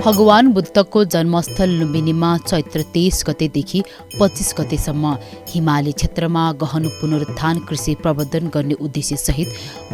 भगवान बुद्धको जन्मस्थल लुम्बिनीमा चैत्र 23 गतेदेखि 25 गतेसम्म हिमाली क्षेत्रमा गहन पुनरुत्थान कृषि प्रवर्धन गर्ने उद्देश्यसहित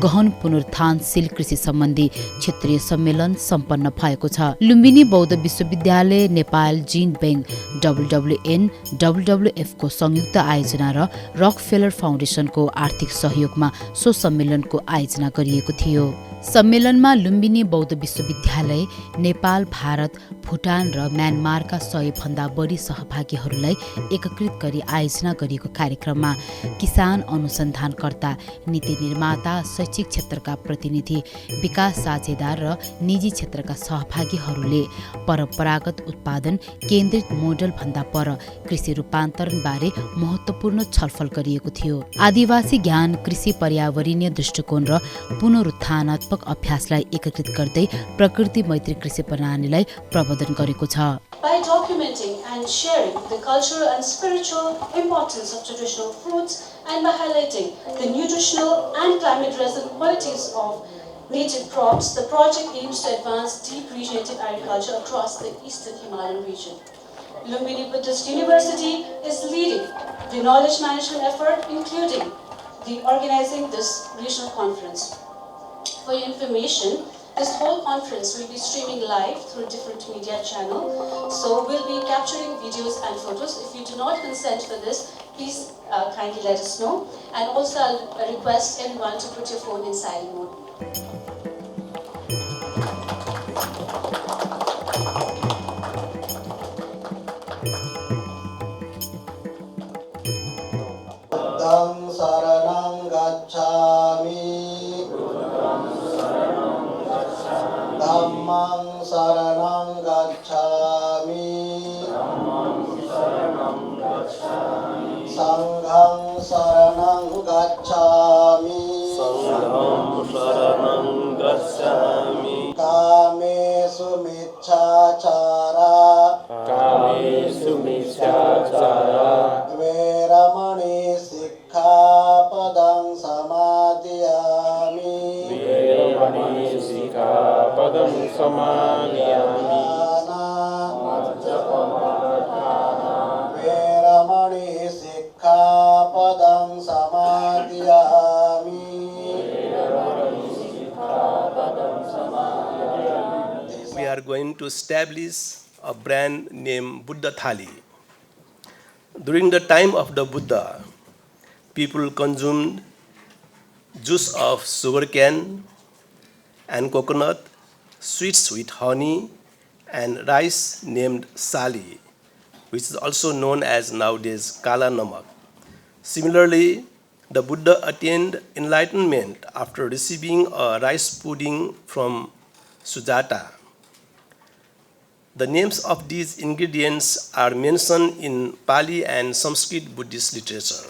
गहन पुनरुत्थानशील कृषि सम्बन्धी क्षेत्रीय सम्मेलन सम्पन्न भएको छ। लुम्बिनी बौद्ध विश्वविद्यालय, Nepal gene bank, WWN, WWF को संयुक्त आयोजना र रकफेलर फाउन्डेसनको आर्थिक सहयोगमा सो सम्मेलनको आयोजना गरिएको थियो। सम्मेलनमा लुम्बिनी बौद्ध विश्वविद्यालय, नेपाल, भारत, भुटान र म्यानमारका 100 भन्दा बढी सहभागीहरूलाई एकीकृत गरी आयोजना गरिएको कार्यक्रममा किसान अनुसन्धानकर्ता, नीति निर्माता, शैक्षिक क्षेत्रका प्रतिनिधि, विकास साझेदार र निजी क्षेत्रका सहभागीहरूले परम्परागत उत्पादन केन्द्रित मोडल भन्दा पर कृषि रूपान्तरणबारे महत्त्वपूर्ण छलफल गरिएको थियो। आदिवासी ज्ञान, कृषि पर्यावरणीय दृष्टिकोण र पुनरुत्थानात्मक अभ्यासलाई एकीकृत गर्दै प्रकृति मैत्री कृषि प्रणालीलाई प्रवर्धन गरेको छ। By documenting and sharing the cultural and spiritual importance of traditional foods and by highlighting the nutritional and climate-resilient qualities of native crops, the project aims to advance deep regenerative agriculture across the eastern Himalayan region. Lumbini Buddhist University is leading the knowledge management effort, including the organizing this regional conference. For your information, this whole conference will be streaming live through different media channels. So we'll be capturing videos and photos. If you do not consent for this, please kindly let us know. And also I'll request everyone to put your phone in silent mode. Dhammang saranang gacchami. Sanghang saranang gacchami. Kamesu miccācara. Veramani sikkhapadang samadhiyami. Padam samadhiyami. Veramani sikkhapadam samadhiyami. We are going to establish a brand named Buddha Thali. During the time of the Buddha, people consumed juice of sugarcane and coconut, sweets with honey, and rice named sali, which is also known as nowadays kala namak. Similarly, the Buddha attained enlightenment after receiving a rice pudding from Sujata. The names of these ingredients are mentioned in Pali and Sanskrit Buddhist literature.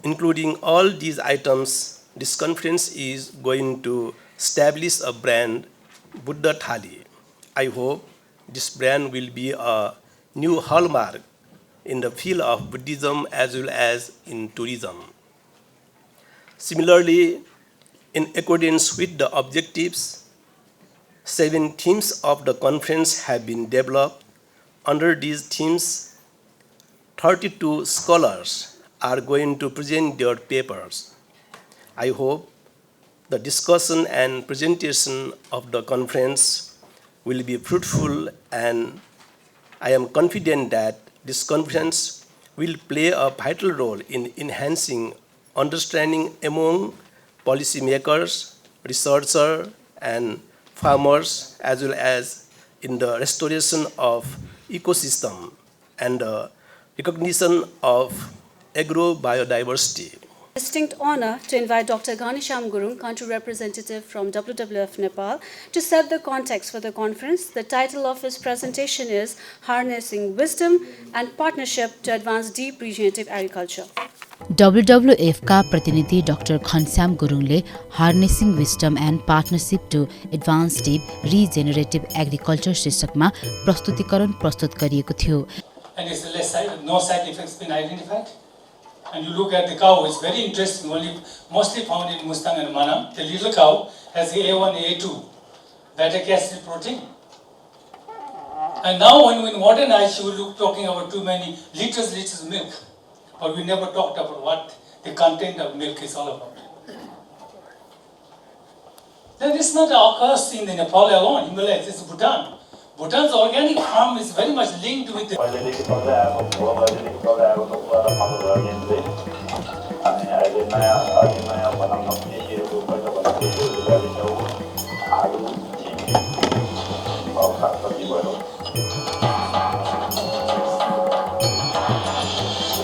Including all these items, this conference is going to establish a brand, Buddha Thali. I hope this brand will be a new hallmark in the field of Buddhism as well as in tourism. Similarly, in accordance with the objectives, 7 themes of the conference have been developed. Under these themes, 32 scholars are going to present their papers. I hope the discussion and presentation of the conference will be fruitful, and I am confident that this conference will play a vital role in enhancing understanding among policymakers, researchers, and farmers, as well as in the restoration of ecosystem and the recognition of agro-biodiversity. Distinct honor to invite Dr. Ghanesham Gurung, country representative from WWF Nepal, to set the context for the conference. The title of his presentation is Harnessing Wisdom and Partnership to Advance Deep Regenerative Agriculture. WWF का प्रतिनिधि doctor Ghanshyam गुरुङले harnessing wisdom and partnership to advance deep regenerative agriculture शीर्षकमा प्रस्तुतिकरण प्रस्तुत गरिएको थियो। And it's less side, no side effects been identified. And you look at the cow, it's very interesting, mostly found in Mustang and Manam. The little cow has A1, A2, beta-casein protein, And now when we modernize, you will look talking about too many liters of milk. But we never talked about what the content of milk is all about. Then this not occurs in Nepal alone, Himalayas, it's Bhutan. Bhutan's organic farm is very much linked with the पहिलेदेखि चल्दै आएको पूर्वजदेखि चल्दै आएको त पुरानो farmer again चाहिँ अनि अहिले नयाँ बनाउन कृषिहरूको पहिला भन्दा कृषिहरू गरिन्छौँ आलु चिनी सागसब्जी भयो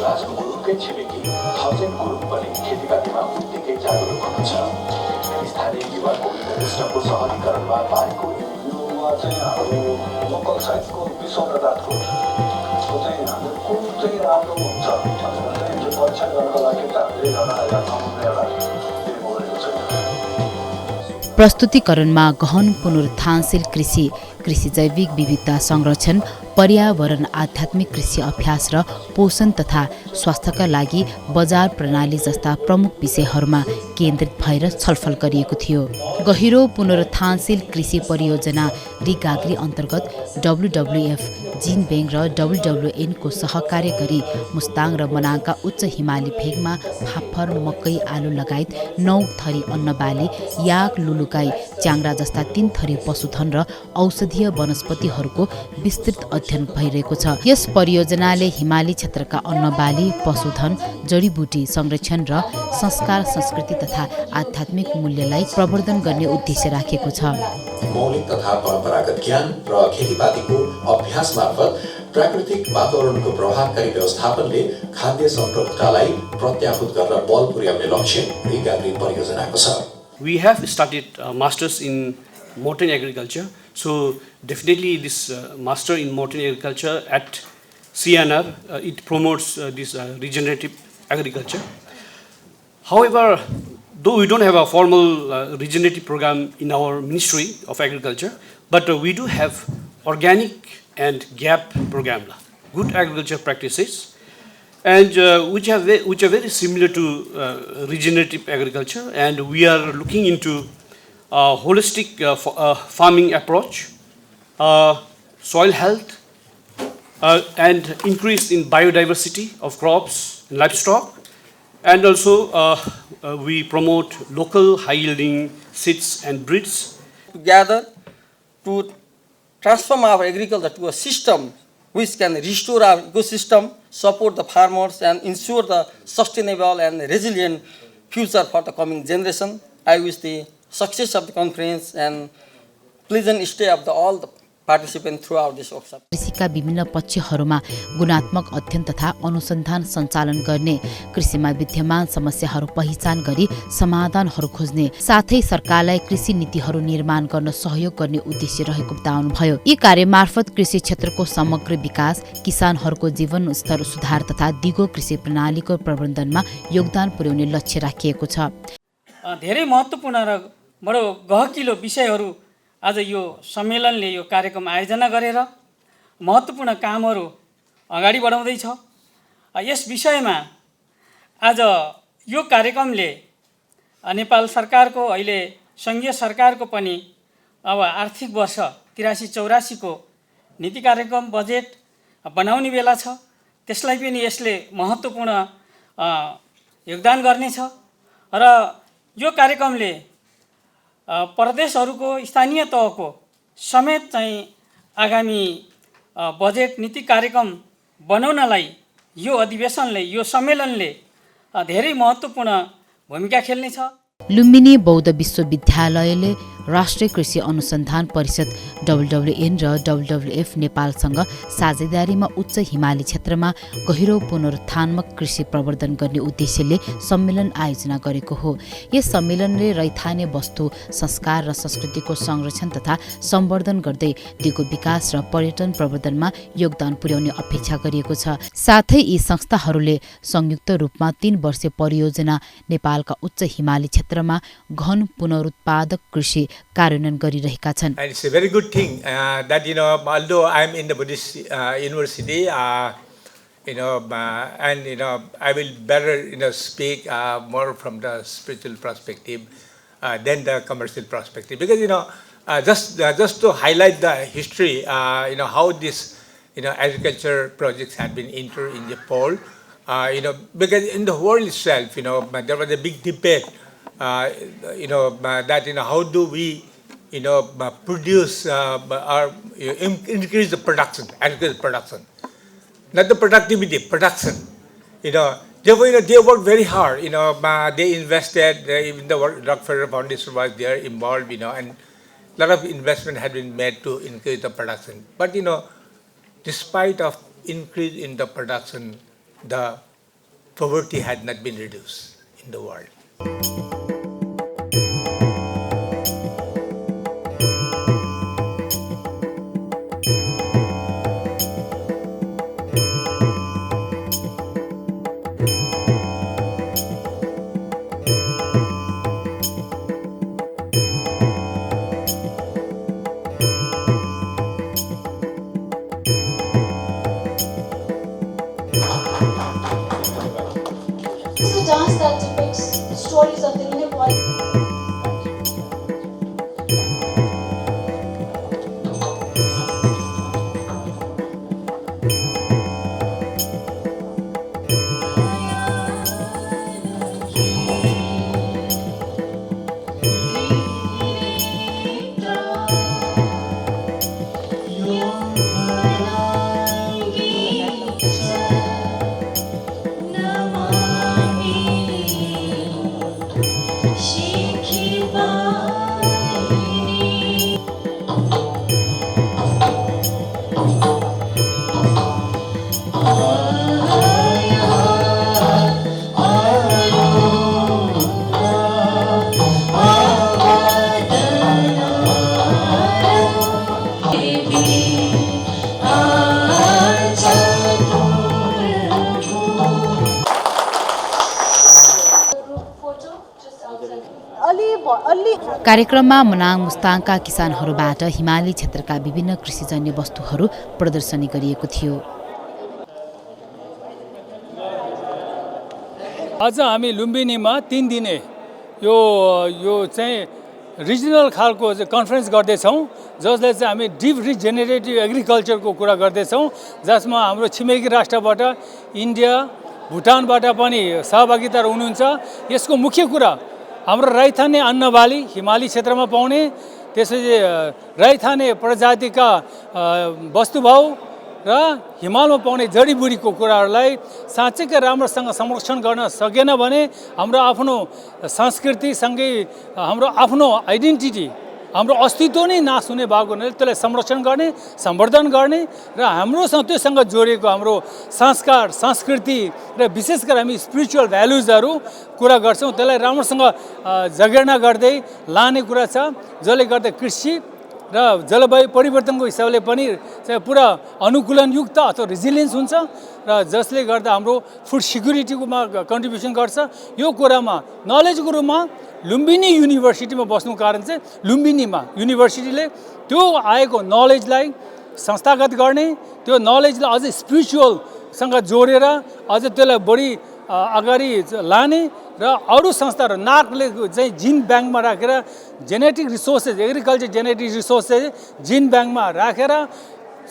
राजको गुरुङकै छिमेकी थजेन गुरुङ पनि खेतीपातीमा उत्तिकै जागरुक हुनुहुन्छ स्थानीय युवाको कृष्णको सहरीकरणमा पाएको युवा चाहिँ हाम्रो लोकल साइजको विश्व पदार्थको चाहिँ हाम्रो कुन चाहिँ राम्रो हुन्छ भनेर चाहिँ यो परीक्षण गर्नको लागि त हामीले एउटा समुदाय एउटा गरेको छ। प्रस्तुतिकरणमा गहन पुनरुत्थानशील कृषि, कृषि जैविक विविधता संरक्षण, पर्यावरण आध्यात्मिक कृषि अभ्यास र पोषण तथा स्वास्थ्यका लागि बजार प्रणाली जस्ता प्रमुख विषयहरूमा केन्द्रित भएर छलफल गरिएको थियो। गहिरो पुनरुत्थानशील कृषि परियोजना रिगाग्री अन्तर्गत WWF, जिन ब्याङ्क र WWN को सहकार्य गरी मुस्ताङ र मनाङका उच्च हिमाली भेगमा फापर, मकै, आलु लगायत 9 थरी अन्नबाली, याक, लुलुगाई, च्याङ्रा जस्ता 3 थरी पशुधन र औषधीय वनस्पतिहरूको विस्तृत अध्ययन भइरहेको छ। यस परियोजनाले हिमाली क्षेत्रका अन्नबाली, पशुधन, जडीबुटी संरक्षण र संस्कार, संस्कृति तथा आध्यात्मिक मूल्यलाई प्रवर्धन गर्ने उद्देश्य राखेको छ। मौलिक तथा परम्परागत ज्ञान र खेतीपातीको अभ्यास मार्फत प्राकृतिक वातावरणको प्रभावकारी व्यवस्थापनले खाद्य सङ्कटतालाई प्रत्याहृत गर्न बल पुर्याउने लक्ष्य रिगाग्री परियोजनाको छ। We have started masters in modern agriculture, so definitely this master in modern agriculture at CNR it promotes this regenerative agriculture. However, though we don't have a formal regenerative program in our Ministry of Agriculture, but we do have organic and GAP program, good agriculture practices, and which are very similar to regenerative agriculture, and we are looking into holistic farming approach, soil health, and increase in biodiversity of crops and livestock, and also we promote local high-yielding seeds and breeds. Together to transform our agriculture to a system which can restore our ecosystem, support the farmers, and ensure the sustainable and resilient future for the coming generation. I wish the success of the conference and pleasant stay of all the participants throughout this workshop. कृषिका विभिन्न पक्षहरूमा गुणात्मक अध्ययन तथा अनुसन्धान सञ्चालन गर्ने, कृषिमा विद्यमान समस्याहरू पहिचान गरी समाधानहरू खोज्ने, साथै सरकारलाई कृषि नीतिहरू निर्माण गर्न सहयोग गर्ने उद्देश्य रहेको बताउनुभयो। यी कार्य मार्फत कृषि क्षेत्रको समग्र विकास, किसानहरूको जीवन स्तर सुधार तथा दिगो कृषि प्रणालीको प्रबन्धनमा योगदान पुर्याउने लक्ष्य राखिएको छ। धेरै महत्त्वपूर्ण र बडो गहकिलो विषयहरू आज यो सम्मेलनले यो कार्यक्रम आयोजना गरेर महत्त्वपूर्ण कामहरू अगाडि बढाउँदैछ। यस विषयमा आज यो कार्यक्रमले नेपाल सरकारको अहिले सङ्घीय सरकारको पनि अब आर्थिक वर्ष 83-84 को नीति कार्यक्रम बजेट बनाउने बेला छ। त्यसलाई पनि यसले महत्त्वपूर्ण योगदान गर्नेछ र यो कार्यक्रमले प्रदेशहरूको स्थानीय तहको समेत चाहिँ आगामी बजेट नीति कार्यक्रम बनाउनलाई यो अधिवेशनले, यो सम्मेलनले धेरै महत्त्वपूर्ण भूमिका खेल्नेछ। लुम्बिनी बौद्ध विश्वविद्यालयले राष्ट्रिय कृषि अनुसन्धान परिषद WWN र WWF नेपालसँग साझेदारीमा उच्च हिमाली क्षेत्रमा गहिरो पुनरुत्थानमक कृषि प्रवर्धन गर्ने उद्देश्यले सम्मेलन आयोजना गरेको हो। यस सम्मेलनले रैथाने वस्तु, संस्कार र संस्कृतिको संरक्षण तथा सम्वर्धन गर्दै दिगो विकास र पर्यटन प्रवर्धनमा योगदान पुर्याउने अपेक्षा गरिएको छ। साथै यी संस्थाहरूले संयुक्त रूपमा 3 वर्षे परियोजना नेपालका उच्च हिमाली क्षेत्रमा घन पुनरुत्पादक कृषि कार्यान्वयन गरिरहेका छन्। And it's a very good thing that although I'm in the Buddhist university, and I will better speak more from the spiritual perspective than the commercial perspective, because just to highlight the history, how this agriculture projects have been entered in the poll. Because in the world itself, there was a big debate, that how do we, produce or increase the production, agricultural production, not the productivity, production. They worked very hard. They invested. Even the Rockefeller Foundation was there involved. And a lot of investment had been made to increase the production. But despite of increase in the production, the poverty had not been reduced in the world. This is a dance that depicts stories of the inner voice. कार्यक्रममा मनाङ मुस्ताङका किसानहरूबाट हिमाली क्षेत्रका विभिन्न कृषिजन्य वस्तुहरू प्रदर्शनी गरिएको थियो। आज हामी लुम्बिनीमा 3 दिने यो चाहिँ रिजनल खालको कन्फरेन्स गर्दैछौँ, जसले चाहिँ हामी डिप रिजेनेरेटिभ एग्रिकल्चरको कुरा गर्दैछौँ, जसमा हाम्रो छिमेकी राष्ट्रबाट इन्डिया, भुटानबाट पनि सहभागिता हुनुहुन्छ। यसको मुख्य कुरा हाम्रो रैथाने अन्नबाली हिमाली क्षेत्रमा पाउने, त्यसपछि रैथाने प्रजातिका वस्तुभाउ र हिमालमा पाउने जडीबुटीको कुराहरूलाई साँच्चैकै राम्रोसँग संरक्षण गर्न सकेन भने हाम्रो आफ्नो संस्कृतिसँगै हाम्रो आफ्नो आइडेन्टिटी, हाम्रो अस्तित्व नै नाश हुने भएको हुनाले त्यसलाई संरक्षण गर्ने, सम्वर्धन गर्ने र हाम्रोसँग त्योसँग जोडिएको हाम्रो संस्कार, संस्कृति र विशेष गरी हामी स्पिरिचुअल भ्यालुजहरू कुरा गर्छौँ, त्यसलाई राम्रोसँग जगेर्ना गर्दै लाने कुरा छ, जसले गर्दा कृषि र जलवायु परिवर्तनको हिसाबले पनि चाहिँ पुरा अनुकूलनयुक्त अथवा रिजिलियन्स हुन्छ र जसले गर्दा हाम्रो फुड सिक्युरिटीमा कन्ट्रिब्युसन गर्छ। यो कुरामा नलेजको रूपमा लुम्बिनी युनिभर्सिटीमा बस्नु कारण चाहिँ लुम्बिनीमा युनिभर्सिटीले त्यो आएको नलेजलाई संस्थागत गर्ने, त्यो नलेजलाई अझै स्पिरिचुअलसँग जोडेर अझ त्यसलाई बढी अगाडि लाने र अरू संस्थाहरू नार्कले चाहिँ जिन ब्याङ्कमा राखेर genetic resources, agriculture genetic resources जिन ब्याङ्कमा राखेर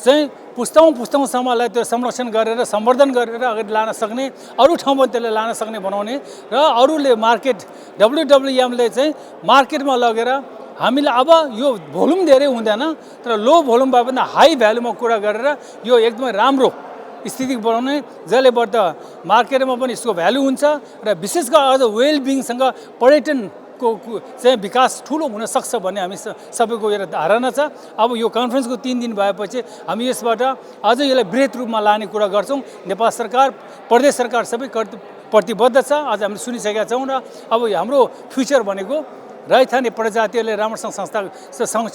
चाहिँ पुस्तौँसम्मलाई त्यो संरक्षण गरेर सम्वर्धन गरेर अगाडि लान सक्ने, अरू ठाउँमा त्यसलाई लान सक्ने बनाउने र अरूले मार्केट WWMले चाहिँ मार्केटमा लगेर हामीले अब यो भोल्युम धेरै हुँदैन तर लो भोल्युम भए पनि हाई भ्यालुमा कुरा गरेर यो एकदमै राम्रो स्थिति बनाउने, जसले गर्दा मार्केटमा पनि यसको भ्यालु हुन्छ र विशेष गरी अझ वेलबिङसँग पर्यटनको चाहिँ विकास ठुलो हुन सक्छ भन्ने हामी सबैको एउटा धारणा छ। अब यो कन्फरेन्सको 3 दिन भएपछि हामी यसबाट अझ यसलाई बृहत रूपमा लाने कुरा गर्छौँ। नेपाल सरकार, प्रदेश सरकार सबै प्रतिबद्ध छ, आज हामीले सुनिसकेका छौँ र अब हाम्रो फ्युचर भनेको रैथाने प्रजातिहरूले राम्रोसँग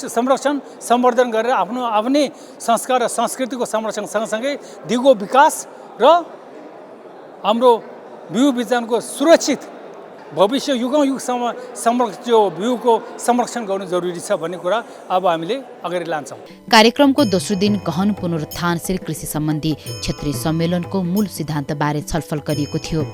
संरक्षण सम्वर्धन गरेर आफ्नै संस्कार र संस्कृतिको संरक्षण सँगसँगै दिगो विकास र हाम्रो बिउ बिजनको सुरक्षित भविष्य युगौँ युगसम्म जो बिउको संरक्षण गर्नु जरुरी छ भन्ने कुरा अब हामीले अगाडि लान्छौँ। कार्यक्रमको दोस्रो दिन गहन पुनरुत्थानशील कृषि सम्बन्धी क्षेत्रीय सम्मेलनको मूल सिद्धान्तबारे छलफल गरिएको थियो।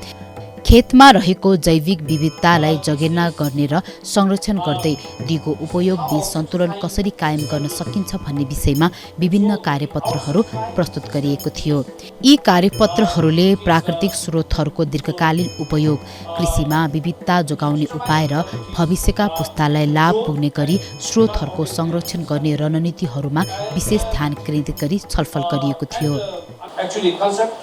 खेतमा रहेको जैविक विविधतालाई जगेर्ना गर्ने र संरक्षण गर्दै दिगो उपयोग बीच सन्तुलन कसरी कायम गर्न सकिन्छ भन्ने विषयमा विभिन्न कार्यपत्रहरू प्रस्तुत गरिएको थियो। यी कार्यपत्रहरूले प्राकृतिक स्रोतहरूको दीर्घकालीन उपयोग, कृषिमा विविधता जोगाउने उपाय र भविष्यका पुस्तालाई लाभ पुग्ने गरी स्रोतहरूको संरक्षण गर्ने रणनीतिहरूमा विशेष ध्यान केन्द्रित गरी छलफल गरिएको थियो। Actually, concept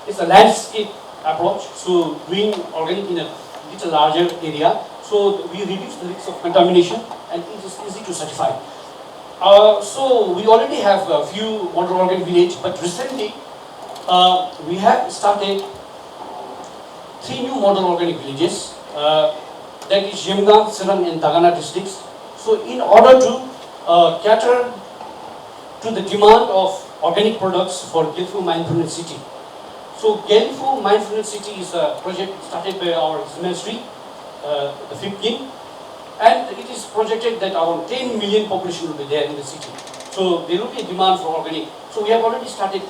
is a landscape approach, so doing organic in a little larger area, so we reduce the risk of contamination and it is easy to certify. So we already have a few model organic village, but recently we have started 3 new model organic villages, that is Yemgang, Serang and Dagana districts. So in order to cater to the demand of organic products for Gelfu Mindfulness City. So Gelfu Mindfulness City is a project started by our ministry, the 15, and it is projected that around 10 million population will be there in the city. So there will be a demand for organic. So we have already started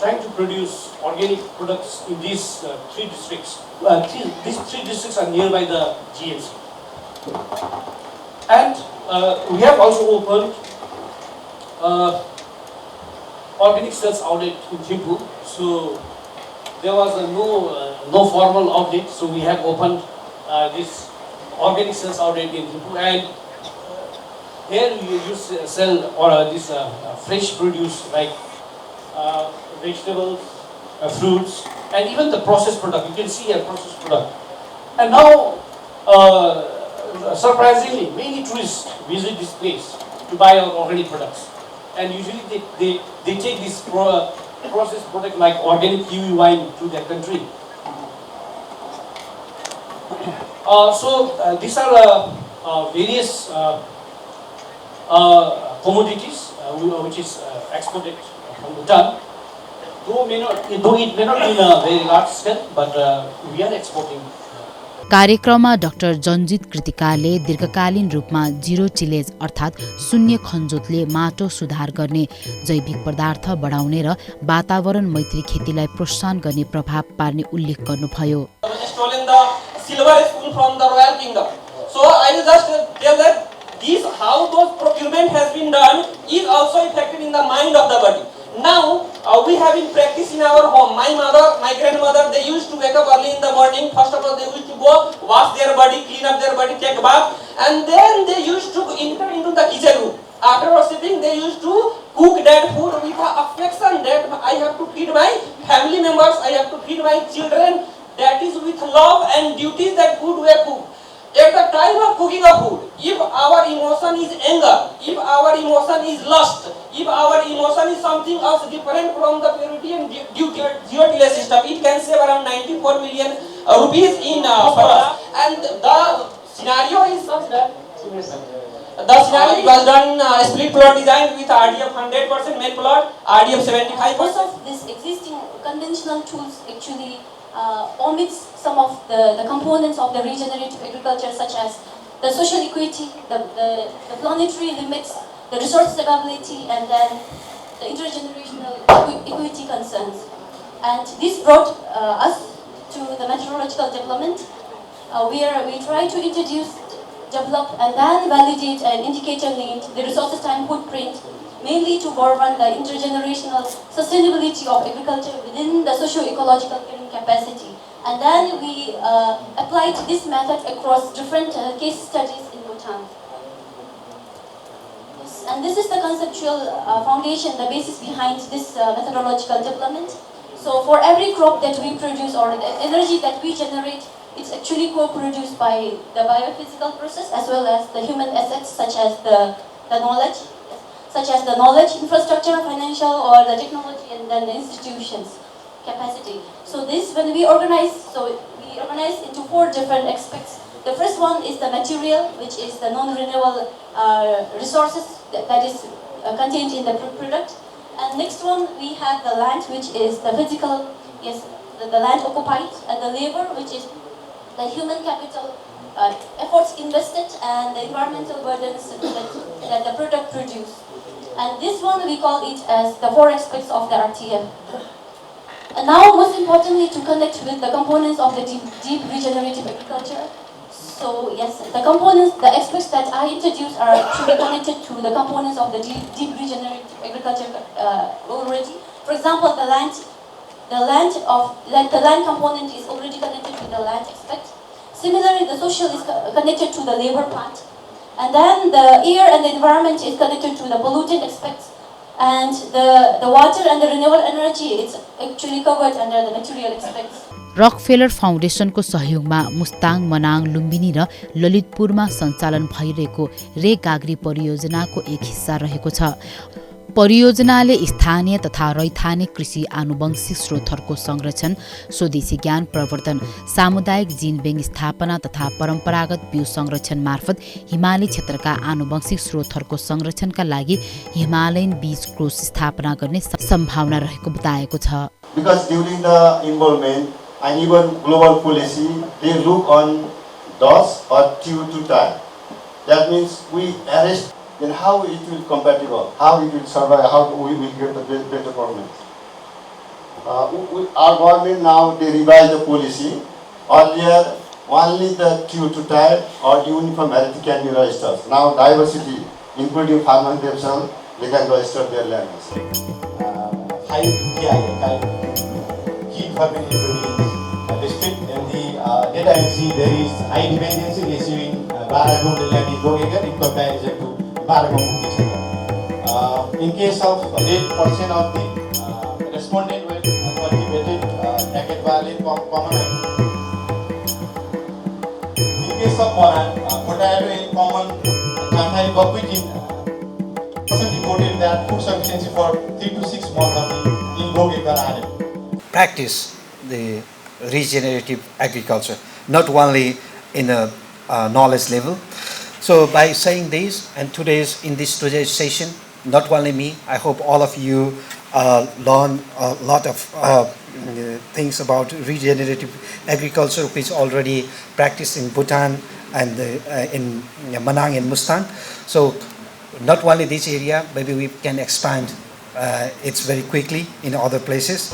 trying to produce organic products in these 3 districts. These 3 districts are nearby the GMC. And we have also opened organic sales outlet in Thimphu. So there was no formal outlet, so we have opened this organic sales outlet in Thimphu, and here we sell this fresh produce like vegetables, fruits, and even the processed product. You can see here processed product. And now, surprisingly, many tourists visit this place to buy our organic products. And usually they take this processed product like organic kiwi wine to their country. So these are various commodities which is exported from Bhutan. Though it may not be in a very large scale, but we are exporting. कार्यक्रममा doctor जन्जित कृतिकाले दीर्घकालीन रूपमा zero चिलेज अर्थात् शून्य खनजोतले माटो सुधार गर्ने, जैविक पदार्थ बढाउने र वातावरण मैत्री खेतीलाई प्रोत्साहन गर्ने प्रभाव पार्ने उल्लेख गर्नुभयो। Silver spoon from the royal kingdom. So I will just tell that this how those procurement has been done is also affected in the mind of the body. Now we have been practice in our home. My mother, my grandmother, they used to wake up early in the morning. First of all, they used to go wash their body, clean up their body, take a bath, and then they used to enter into the kitchen room. After worshipping, they used to cook that food with affection that I have to feed my family members, I have to feed my children. That is with love and duties that food were cooked. At the time of cooking a food, if our emotion is anger, if our emotion is lust, if our emotion is something else different from the purity and zero delay system, it can save around 94 million rupees in and the scenario is such that the scenario was done split plot design with RDF 100% main plot, RDF 75%. Most of these existing conventional tools actually omits some of the components of the regenerative agriculture, such as the social equity, the planetary limits, the resource availability, and then the intergenerational equity concerns. And this brought us to the methodological development, where we try to introduce, develop, and then validate an indicator-linked the resources time footprint, mainly to govern the intergenerational sustainability of agriculture within the socio-ecological carrying capacity. And then we applied this method across different case studies in Bhutan. Yes, and this is the conceptual foundation, the basis behind this methodological development. So for every crop that we produce or the energy that we generate, it's actually co-produced by the biophysical process as well as the human assets such as the knowledge, infrastructure, financial, or the technology, and then the institutions capacity. So this, when we organize, we organize into 4 different aspects. The first one is the material, which is the non-renewable resources that is contained in the product. And next one, we have the land, which is the physical, the land occupied, and the labor, which is the human capital, efforts invested, and the environmental burdens that the product produces. And this one we call it as the 4 aspects of the RTM. And now, most importantly, to connect with the components of the deep regenerative agriculture. So yes, the components, the aspects that I introduced are truly connected to the components of the deep regenerative agriculture already. For example, the land component is already connected to the land aspect. Similarly, the social is connected to the labor part. And then the air and the environment is connected to the pollutant aspects. And the water and the renewable energy is actually covered under the material aspects. Rockefeller फाउन्डेसनको सहयोगमा मुस्ताङ मनाङ लुम्बिनी र ललितपुरमा सञ्चालन भइरहेको रे गाग्री परियोजनाको एक हिस्सा रहेको छ। परियोजनाले स्थानीय तथा रैथानिक कृषि आनुवंशिक स्रोतहरूको संरक्षण, स्वदेशी ज्ञान प्रवर्धन, सामुदायिक जीन बैंक स्थापना तथा परम्परागत बिउ संरक्षण मार्फत हिमाली क्षेत्रका आनुवंशिक स्रोतहरूको संरक्षणका लागि हिमालयन बीज कोष स्थापना गर्ने सम्भावना रहेको बताएको छ। Because during the involvement and even global policy, they look on DOS or T2 type. That means we arrest then how it will compatible, how it will survive, how we will get the better performance. Our government now, they revise the policy. Earlier, only the Q2 type or uniform variety can be registered. Now diversity, including farmers themselves, they can register their lands. High key farming district and the data I see there is high dependency ratio in Baragon land is located in comparison to Baragon. In case of 8% of the respondent were cultivated naked valley common. In case of potato in common Chanthai Bakwiti reported that food sufficiency for 3 to 6 months in low acre area. Practice the regenerative agriculture, not only in a knowledge level. So by saying this, and in this today's session, not only me, I hope all of you learn a lot of things about regenerative agriculture, which already practiced in Bhutan and in Manang and Mustang. So not only this area, maybe we can expand it very quickly in other places.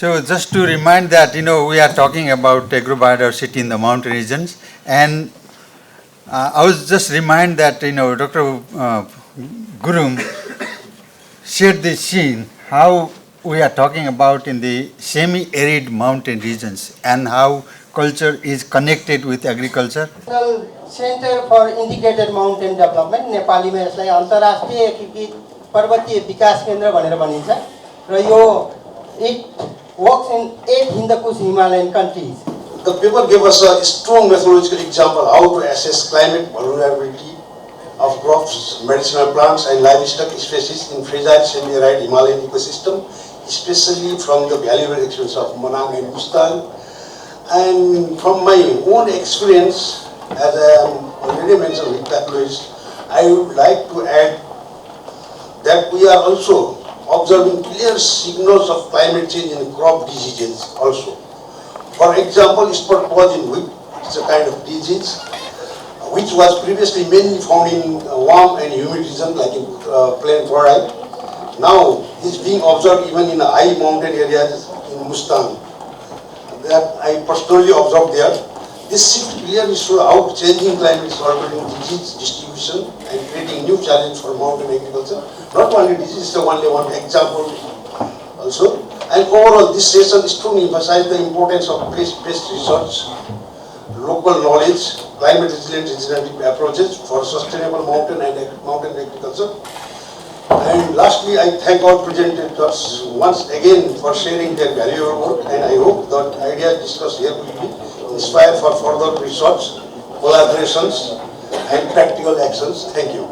So just to remind that, we are talking about agrobiodiversity in the mountain regions, and I was just remind that, Dr. Gurum shared this scene, how we are talking about in the semi-arid mountain regions and how culture is connected with agriculture. Center for Integrated Mountain Development, नेपालीमा यसलाई अन्तर्राष्ट्रिय एकीकृत पर्वतीय विकास केन्द्र भनेर भनिन्छ र यो it works in 8 Hindu-Kush Himalayan countries. The paper gave us a strong methodological example how to assess climate vulnerability of crops, medicinal plants and livestock species in fragile semi-arid Himalayan ecosystem, especially from the valuable experience of Manang and Mustang. And from my own experience, as I already mentioned with pathologists, I would like to add that we are also observing clear signals of climate change in crop diseases also. For example, spot spot in wheat, it's a kind of disease which was previously mainly found in warm and humid regions like in plain chloride. Now it's being observed even in high mountain areas in Mustang. That I personally observed there. This shift clearly shows how changing climate is altering disease distribution and creating new challenges for mountain agriculture. Not only disease, is only one example also. And overall, this session strongly emphasized the importance of place-based research, local knowledge, climate resilient regenerative approaches for sustainable mountain agriculture. And lastly, I thank our presenters once again for sharing their valuable work, and I hope that ideas discussed here will be inspired for further research, collaborations, and practical actions. Thank you.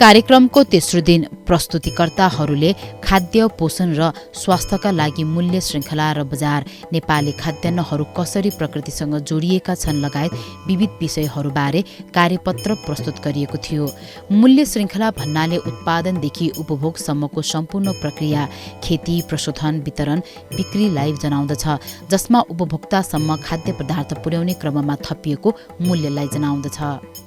कार्यक्रमको तेस्रो दिन प्रस्तुतिकर्ताहरूले खाद्य पोषण र स्वास्थ्यका लागि मूल्य श्रृङ्खला र बजार, नेपाली खाद्यान्नहरू कसरी प्रकृतिसँग जोडिएका छन् लगायत विविध विषयहरूबारे कार्यपत्र प्रस्तुत गरिएको थियो। मूल्य श्रृङ्खला भन्नाले उत्पादनदेखि उपभोगसम्मको सम्पूर्ण प्रक्रिया, खेती, प्रशोधन, वितरण, बिक्रीलाई जनाउँदछ, जसमा उपभोक्तासम्म खाद्य पदार्थ पुर्याउने क्रममा थपिएको मूल्यलाई जनाउँदछ।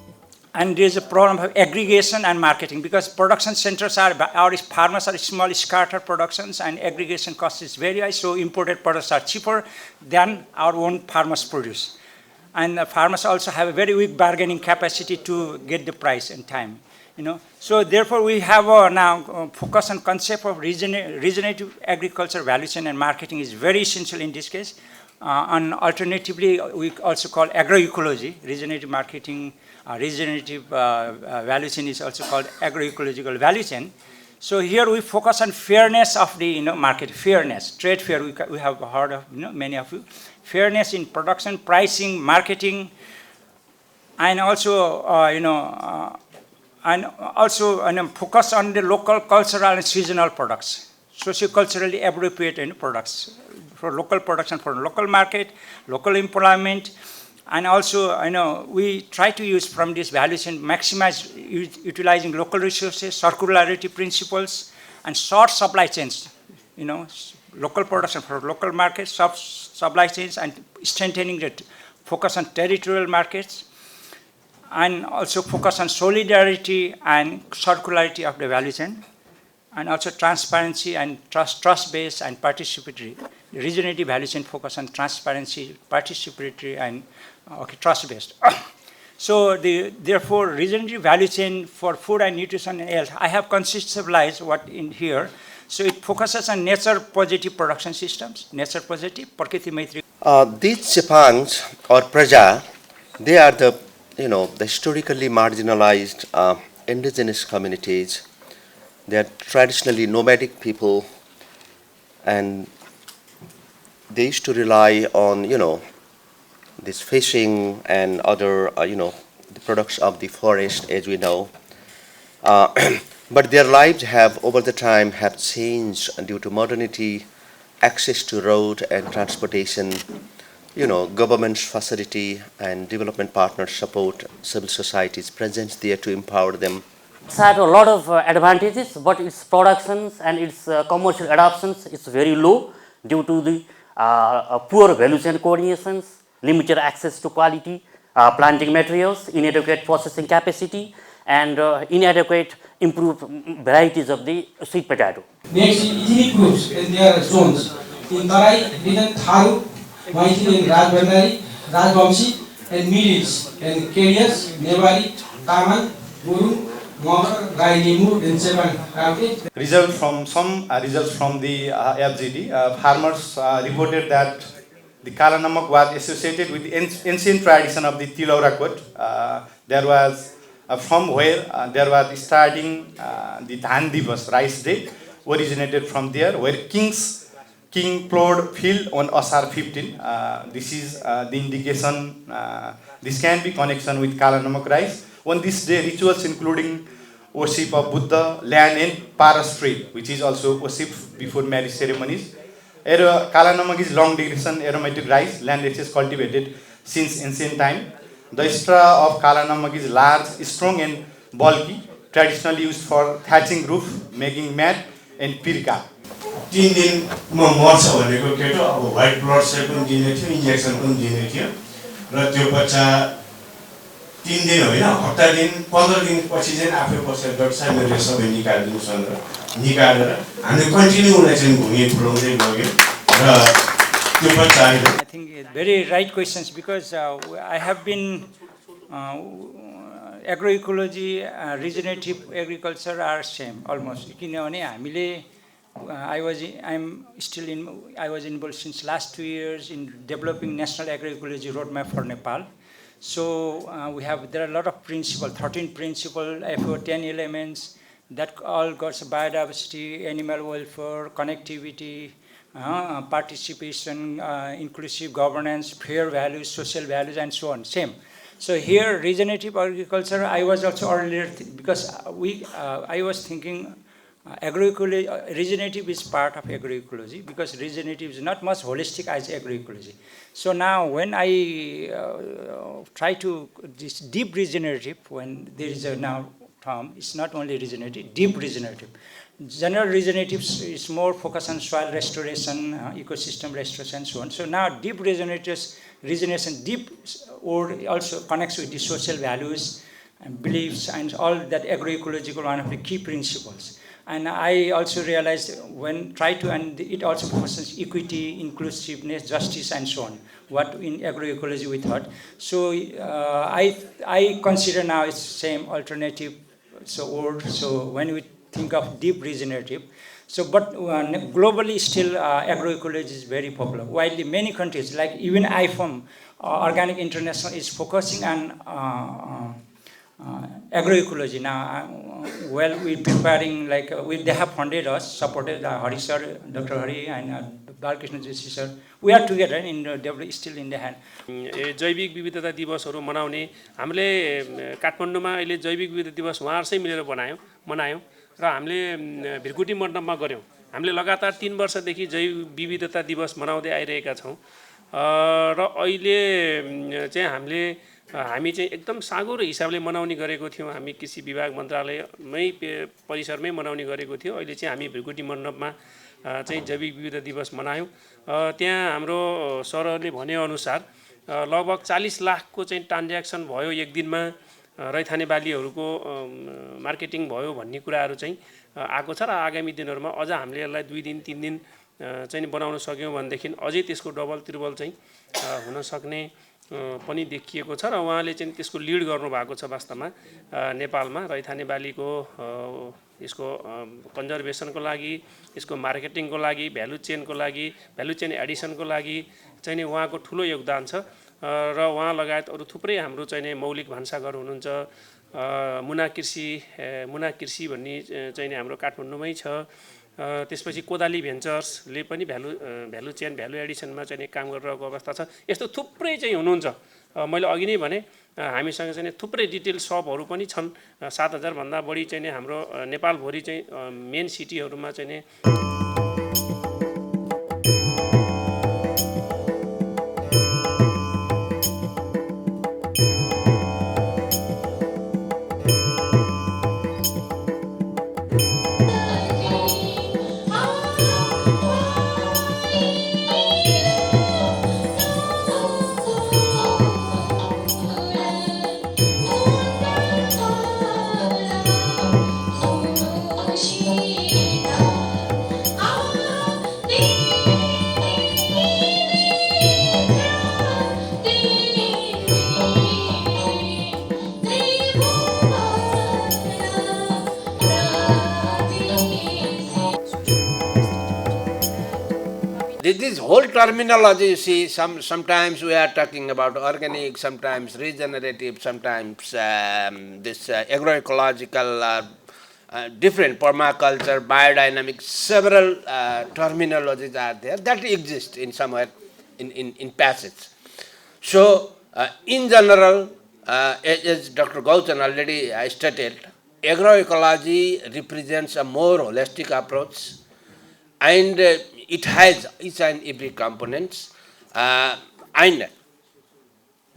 And there is a problem of aggregation and marketing, because production centers our farmers are small scattered productions and aggregation cost is very high, so imported products are cheaper than our own farmers produce. And farmers also have a very weak bargaining capacity to get the price in time. So therefore we have now focus on concept of regenerative agriculture value chain and marketing is very essential in this case. And alternatively, we also call agroecology, regenerative marketing, regenerative value chain is also called agroecological value chain. So here we focus on fairness of the market, fairness, trade fair. We have heard of many of you, fairness in production, pricing, marketing, and also focus on the local cultural and seasonal products, socio-culturally appropriate products for local production, for local market, local employment. And also, we try to use from this value chain, maximize utilizing local resources, circularity principles, and short supply chains. Local production for local markets, supply chains, and strengthening the focus on territorial markets, and also focus on solidarity and circularity of the value chain, and also transparency and trust-based and participatory. The regenerative value chain focus on transparency, participatory, and trust-based. So therefore, regenerative value chain for food and nutrition and health, I have conceptualized what in here. So it focuses on nature-positive production systems, nature-positive, Prakriti Maitri. These Japans or Praja, they are the historically marginalized indigenous communities. They are traditionally nomadic people, and they used to rely on this fishing and other the products of the forest, as we know. But their lives have over the time have changed due to modernity, access to road and transportation, government's facility and development partners support, civil society's presence there to empower them. It's had a lot of advantages, but its productions and its commercial adoptions is very low due to the poor value chain coordinations, limited access to quality planting materials, inadequate processing capacity, and inadequate improved varieties of the sweet potato. Next, ethnic groups in their zones. In Tarai, region Tharu, Maithili and Rajbandari, Rajvamsi, and Middles, and Kerias, Newari, Taman, Guru, Results from the FGD, farmers reported that the Kala Namak was associated with the ancient tradition of the Tilaurakot. There was from where there was starting the Dhan Divas, rice day, originated from there, where king plowed field on Asar 15. This is the indication. This can be connection with Kala Namak rice. On this day, rituals including worship of Buddha, land and parastry, which is also worshipped before marriage ceremonies. Kala Namak is long duration aromatic rice, land which is cultivated since ancient time. The straw of Kala Namak is large, strong and bulky, traditionally used for thatching roof, making mat and pirka. 3 दिनमा मर्छ भनेको केटो अब white blood sale पनि दिने थियो injection पनि दिने थियो र त्यो बच्चा 3 दिन होइन हप्ता दिन 15 दिन पछि चाहिँ आफै बसेर डाक्टर साहब मेरो सबै निकालिदिनुहोस् भनेर निकालेर हामीले कन्टिन्यू उसलाई चाहिँ भुँगी फुलाउँदै लग्यो र त्यो बच्चा अहिले I think very right questions because I have been agroecology, regenerative agriculture are same almost. किनभने हामीले I was involved since last 2 years in developing national agroecology roadmap for Nepal. So there are a lot of principles, 13 principles, 10 elements that all goes biodiversity, animal welfare, connectivity, participation, inclusive governance, fair values, social values, and so on. Same. So here, regenerative agriculture, I was also earlier because I was thinking agroecology, regenerative is part of agroecology because regenerative is not much holistic as agroecology. So now when I try to this deep regenerative, when there is a now term, it's not only regenerative, deep regenerative. General regenerative is more focused on soil restoration, ecosystem restoration, and so on. So now deep regeneration, deep or also connects with the social values and beliefs and all that agroecological one of the key principles. And I also realized and it also focuses equity, inclusiveness, justice, and so on. What in agroecology we thought. So I consider now it's same alternative. So when we think of deep regenerative, but globally still agroecology is very popular. While in many countries, like even IFOM, Organic International, is focusing on agroecology now. We're preparing, they have funded us, supported Hari sir, Dr. Hari and Balkrishna Joshi sir. We are together in still in the hand. जैविक विविधता दिवसहरु मनाउने हामीले काठमाडौँमा अहिले जैविक विविधता दिवस उहाँहरुसँग मिलेर मनायौं र हामीले भिरकुटी मण्डपमा गर्यौं। हामीले लगातार 3 वर्षदेखि जैव विविधता दिवस मनाउँदै आइरहेका छौं र अहिले चाहिँ हामी चाहिँ एकदम साँगुरो हिसाबले मनाउने गरेको थियौं। हामी कृषि विभाग मन्त्रालयमै परिसरमै मनाउने गरेको थियौं। अहिले चाहिँ हामी भिरकुटी मण्डपमा चाहिँ जैविक विविधता दिवस मनायौं। त्यहाँ हाम्रो सरहरूले भने अनुसार लगभग 40 लाखको चाहिँ ट्रान्ज्याक्सन भयो एक दिनमा, रैथाने बालीहरुको मार्केटिङ भयो भन्ने कुराहरु चाहिँ आएको छ र आगामी दिनहरुमा अझ हामीले यसलाई 2 दिन 3 दिन चाहिँ बनाउन सक्यौं भनेदेखि अझै त्यसको डबल त्रिबल चाहिँ हुन सक्ने पनि देखिएको छ र उहाँले चाहिँ त्यसको लिड गर्नु भएको छ वास्तवमा नेपालमा रैथाने बालीको यसको कन्जर्भेसनको लागि, यसको मार्केटिङको लागि, भ्यालु चेनको लागि, भ्यालु चेन एडिसनको लागि चाहिँ उहाँको ठूलो योगदान छ र उहाँ लगायत अरु थुप्रै हाम्रो चाहिँ मौलिक भान्साघर हुनुहुन्छ। मुना कृषि भन्ने चाहिँ हाम्रो काठमाडौँमै छ। त्यसपछि कोदाली भेन्चर्सले पनि भ्यालु चेन भ्यालु एडिसनमा चाहिँ काम गरिरहेको अवस्था छ। यस्तो थुप्रै चाहिँ हुनुहुन्छ। मैले अघि नै भने हामीसँग चाहिँ थुप्रै डिटेल शपहरु पनि छन्। 7000 भन्दा बढी चाहिँ हाम्रो नेपालभरि चाहिँ मेन सिटीहरुमा चाहिँ This whole terminology, you see, sometimes we are talking about organic, sometimes regenerative, sometimes this agroecological, different permaculture, biodynamic, several terminologies are there that exist in somewhere in passage. So, in general, as Dr. Gauthan already stated, agroecology represents a more holistic approach, and it has each and every components, and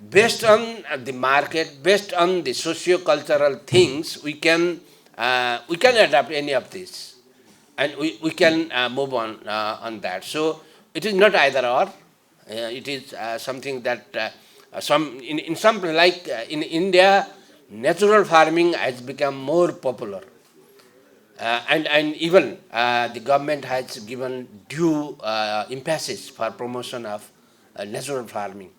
based on the market, based on the socio-cultural things, we can adapt any of this. and we can move on that. So it is not either or. It is something that in some like in India, natural farming has become more popular. And even the government has given due emphasis for promotion of natural farming.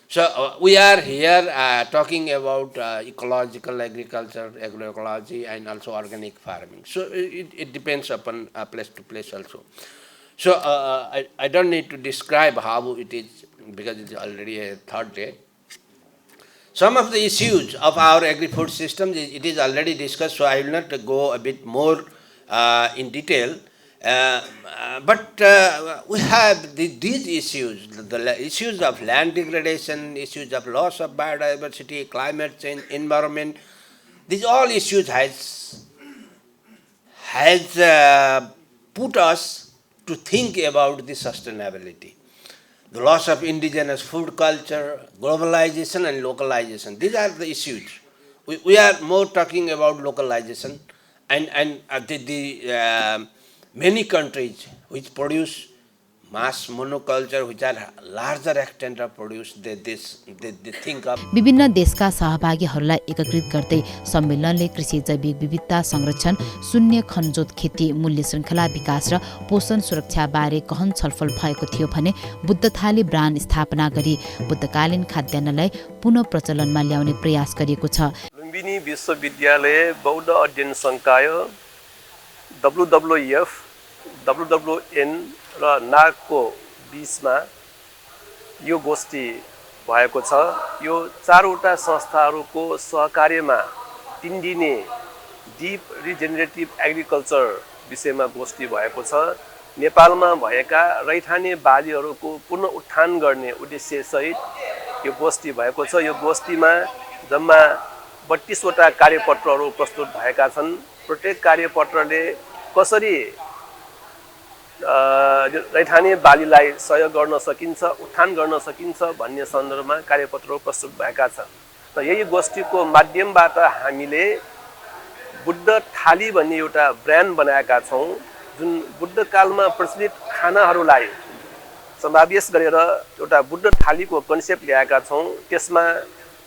So we are here talking about ecological agriculture, agroecology, and also organic farming. So it depends upon place to place also. So I don't need to describe how it is because it's already a third day. Some of the issues of our agri-food system, it is already discussed, so I will not go a bit more in detail. But we have these issues, the issues of land degradation, issues of loss of biodiversity, climate change, environment. These all issues has put us to think about the sustainability. The loss of indigenous food culture, globalization and localization. These are the issues. We are more talking about localization and the many countries which produce mass monoculture, which are larger extent of produce, they think of. विभिन्न देशका सहभागीहरूलाई एकीकृत गर्दै सम्मेलनले कृषि जैविक विविधता संरक्षण, शून्य खनजोत खेती, मूल्य श्रृङ्खला विकास र पोषण सुरक्षा बारे गहन छलफल भएको थियो भने बुद्ध थाली ब्रान्ड स्थापना गरी बुद्धकालीन खाद्यान्नलाई पुनः प्रचलनमा ल्याउने प्रयास गरिएको छ। लुम्बिनी विश्वविद्यालय बौद्ध अध्ययन संकाय WWF, WWN र नागको बीचमा यो गोष्ठी भएको छ। यो चारवटा संस्थाहरूको सहकार्यमा 3 दिने डीप रिजेनरेटिभ एग्रिकल्चर विषयमा गोष्ठी भएको छ। नेपालमा भएका रैथाने बालीहरूको पुनः उत्थान गर्ने उद्देश्य सहित यो गोष्ठी भएको छ। यो गोष्ठीमा जम्मा 32 वटा कार्यपत्रहरू प्रस्तुत भएका छन्। प्रत्येक कार्यपत्रले कसरी रैथाने बालीलाई सहयोग गर्न सकिन्छ, उत्थान गर्न सकिन्छ भन्ने सन्दर्भमा कार्यपत्रहरू प्रस्तुत भएका छन्। र यही गोष्ठीको माध्यमबाट हामीले बुद्ध थाली भन्ने एउटा ब्रान्ड बनाएका छौं, जुन बुद्ध कालमा प्रचलित खानाहरूलाई समावेश गरेर एउटा बुद्ध थालीको कन्सेप्ट ल्याएका छौं। त्यसमा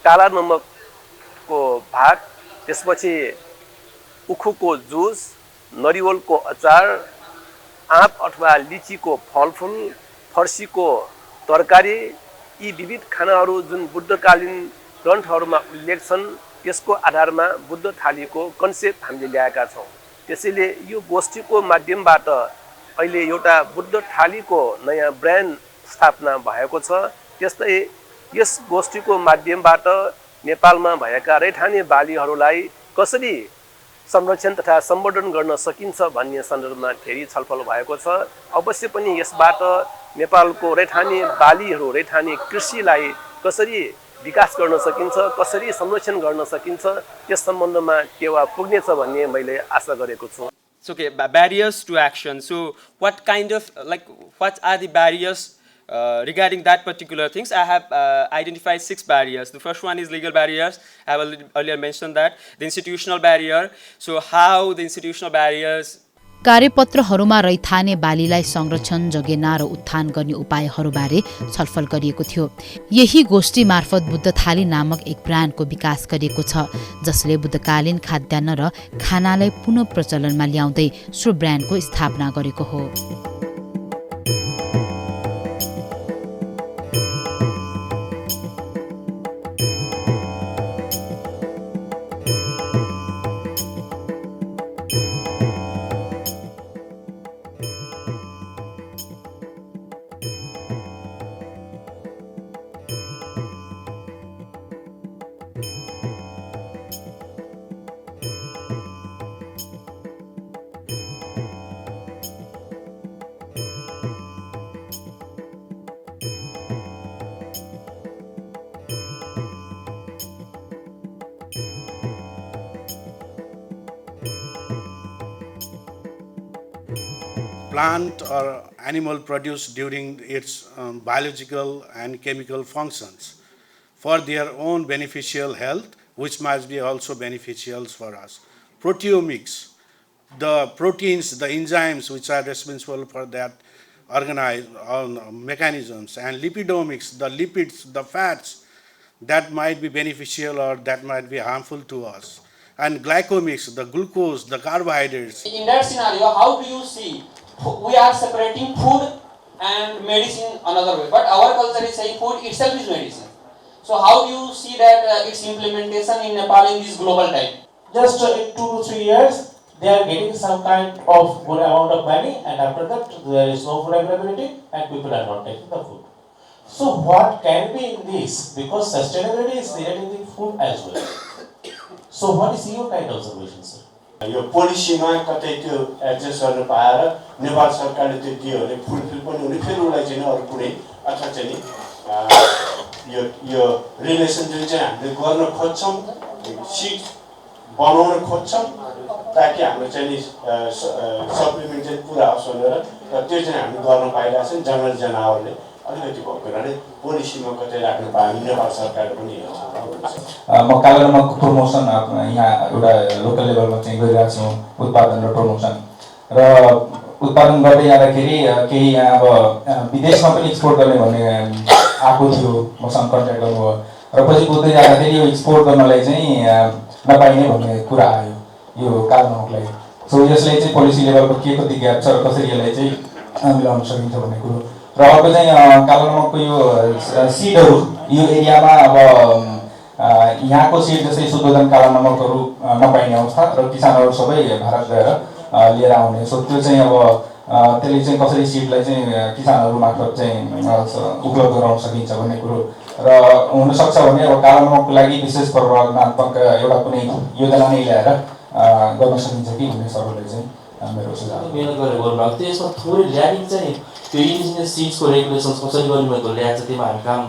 काला नमकको भात, त्यसपछि उखुको जुस, नरिवलको अचार, आँप अथवा लिचीको फलफुल, फर्सीको तरकारी, यी विविध खानाहरू जुन बुद्धकालीन ग्रन्थहरूमा उल्लेख छन् त्यसको आधारमा बुद्ध थालीको कन्सेप्ट हामीले ल्याएका छौं। त्यसैले यो गोष्ठीको माध्यमबाट अहिले एउटा बुद्ध थालीको नयाँ ब्रान्ड स्थापना भएको छ। त्यस्तै यस गोष्ठीको माध्यमबाट नेपालमा भएका रैथाने बालीहरूलाई कसरी संरक्षण तथा सम्वर्धन गर्न सकिन्छ भन्ने सन्दर्भमा धेरै छलफल भएको छ। अवश्य पनि यसबाट नेपालको रैथाने बालीहरू, रैथाने कृषिलाई कसरी विकास गर्न सकिन्छ, कसरी संरक्षण गर्न सकिन्छ त्यस सम्बन्धमा टेवा पुग्नेछ भन्ने मैले आशा गरेको छु। Okay, barriers to action. So what kind of, what are the barriers regarding that particular things? I have identified 6 barriers. The first one is legal barriers. I have earlier mentioned that. The institutional barrier. So how the institutional barriers. कार्यपत्रहरूमा रैथाने बालीलाई संरक्षण, जगेर्ना र उत्थान गर्ने उपायहरूबारे छलफल गरिएको थियो। यही गोष्ठी मार्फत बुद्ध थाली नामक एक ब्रान्डको विकास गरिएको छ, जसले बुद्धकालीन खाद्यान्न र खानालाई पुनः प्रचलनमा ल्याउँदै सो ब्रान्डको स्थापना गरेको हो। Plant or animal produce during its biological and chemical functions for their own beneficial health, which must be also beneficial for us. Proteomics the proteins, the enzymes which are responsible for that organized mechanisms, and lipidomics, the lipids, the fats that might be beneficial or that might be harmful to us, and glycomics, the glucose, the carbohydrates. In that scenario, how do you see we are separating food and medicine another way, but our culture is saying food itself is medicine. So how do you see that its implementation in Nepal in this global time? Just in 2 to 3 years, they are getting some kind of good amount of money, and after that there is no food availability and people are not taking the food. So what can be in this? Because sustainability is there in the food as well. So what is your kind of observation, sir? यो पोलिसीमा कतै त्यो adjust गर्न पाएर नेपाल सरकारले त्यो दियो भने fulfil पनि हुने, फेरि उसलाई चाहिँ अरू कुनै अथवा चाहिँ यो रिलेसन जुन चाहिँ हामीले गर्न खोज्छौँ, सिट बनाउन खोज्छौँ ताकि हाम्रो चाहिँ सप्लिमेन्ट चाहिँ पुरा होस् भनेर, र त्यो चाहिँ हामीले गर्न पाइरहेको छ। जङ्गल जनावरले अलिकति भएको हुनाले पोलिसीमा कतै राख्न पायो नेपाल सरकारले पनि हेर्छ। म कालोनमकको प्रमोसन यहाँ एउटा लोकल लेभलमा चाहिँ गरिरहेको छु, उत्पादन र प्रमोसन, र उत्पादन गर्दै जाँदाखेरि केही यहाँ अब विदेशमा पनि एक्सपोर्ट गर्ने भन्ने आएको थियो, मसँग कन्ट्याक्ट गर्नुभयो, र पछि बुझ्दै जाँदाखेरि यो एक्सपोर्ट गर्नलाई चाहिँ नपाइने भन्ने कुरा आयो यो कालोनमकलाई। सो यसलाई चाहिँ पोलिसी लेभलको के कति ग्याप छ र कसरी यसलाई चाहिँ मिलाउन सकिन्छ भन्ने कुरो, र अर्को चाहिँ कालोनमकको यो सिडहरू यो एरियामा अब यहाँको सिड जस्तै शुद्धोधन काला नमकहरू नपाइने अवस्था, र किसानहरू सबै भारत गएर लिएर आउने। सो त्यो चाहिँ अब त्यसले चाहिँ कसरी सिडलाई चाहिँ किसानहरू मार्फत चाहिँ उपलब्ध गराउन सकिन्छ भन्ने कुरो, र हुनसक्छ भने अब काला नमकको लागि विशेष प्रवर्धनात्मक एउटा कुनै योजना नै ल्याएर गर्न सकिन्छ कि भन्ने सरहरूले चाहिँ मेरो सुझाव। मेहनत गरेर गर्नुभएको थियो, यसमा थोरै ल्यागिङ चाहिँ त्यो इन्डिजिनियस सिड्सको रेगुलेसन्स कसरी गर्ने भनेर ल्याएको छ, त्यसमा हामी काम